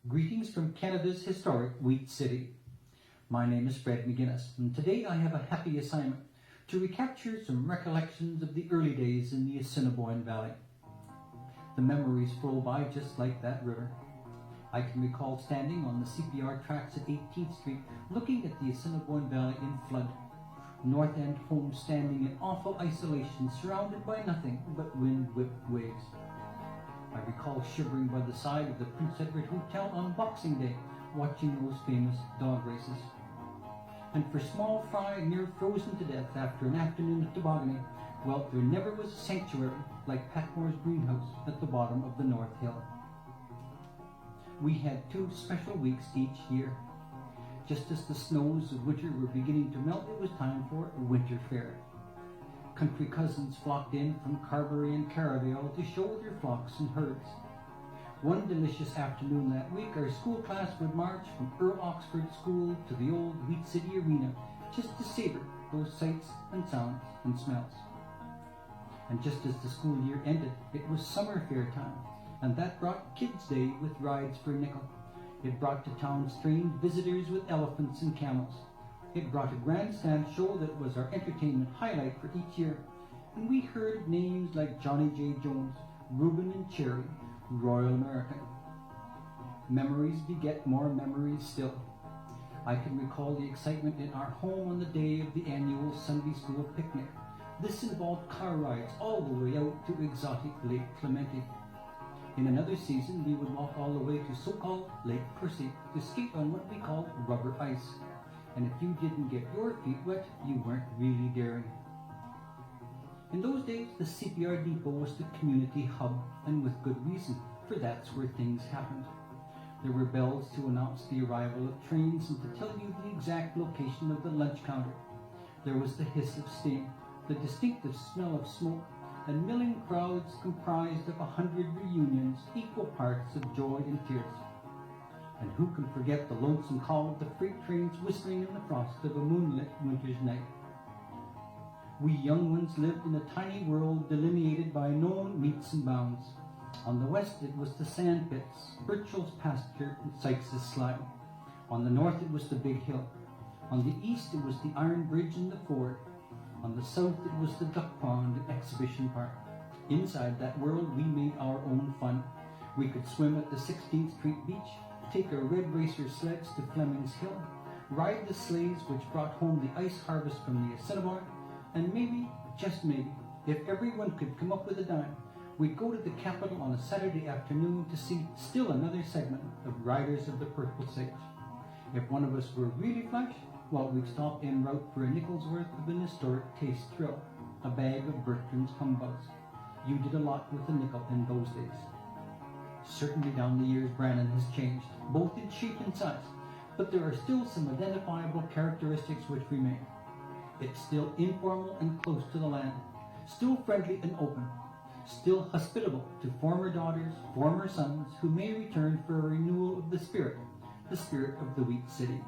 Greetings from Canada's historic Wheat City. My name is Fred McGuinnes, and today I have a happy assignment to recapture some recollections of the early days in the Assiniboine Valley. The memories flow by just like that river. I can recall standing on the CPR tracks at 18th Street, looking at the Assiniboine Valley in flood. North End homes standing in awful isolation, surrounded by nothing but wind-whipped waves. I recall shivering by the side of the Prince Edward Hotel on Boxing Day, watching those famous dog races. And for small fry near frozen to death after an afternoon of tobogganing, well, there never was a sanctuary like Patmore's greenhouse at the bottom of the North Hill. We had 2 special weeks each year. Just as the snows of winter were beginning to melt, it was time for a winter fair. Country cousins flocked in from Carberry and Caravale to show their flocks and herds. One delicious afternoon that week, our school class would march from Earl Oxford School to the old Wheat City Arena just to savor those sights and sounds and smells. And just as the school year ended, it was summer fair time, and that brought Kids' Day with rides for a nickel. It brought to town strange visitors with elephants and camels. It brought a grandstand show that was our entertainment highlight for each year, and we heard names like Johnny J. Jones, Reuben and Cherry, Royal American. Memories beget more memories still. I can recall the excitement in our home on the day of the annual Sunday school picnic. This involved car rides all the way out to exotic Lake Clemente. In another season, we would walk all the way to so-called Lake Percy to skate on what we called rubber ice. And if you didn't get your feet wet, you weren't really daring. In those days, the CPR depot was the community hub, and with good reason, for that's where things happened. There were bells to announce the arrival of trains and to tell you the exact location of the lunch counter. There was the hiss of steam, the distinctive smell of smoke, and milling crowds comprised of 100 reunions, equal parts of joy and tears. And who can forget the lonesome call of the freight trains whistling in the frost of a moonlit winter's night? We young ones lived in a tiny world delineated by known metes and bounds. On the west it was the sand pits, Birchall's pasture and Sykes's slide. On the north it was the big hill. On the east it was the iron bridge and the ford. On the south it was the duck pond and exhibition park. Inside that world we made our own fun. We could swim at the 16th Street beach, take our red racer sleds to Fleming's Hill, ride the sleighs which brought home the ice harvest from the Assiniboine, and maybe, just maybe, if everyone could come up with a dime, we'd go to the capital on a Saturday afternoon to see still another segment of Riders of the Purple Sage. If one of us were really flash, well, we'd stop en route for a nickel's worth of an historic taste thrill, a bag of Bertrand's humbugs. You did a lot with a nickel in those days. Certainly down the years, Brandon has changed, both in shape and size, but there are still some identifiable characteristics which remain. It's still informal and close to the land, still friendly and open, still hospitable to former daughters, former sons who may return for a renewal of the spirit of the Wheat City.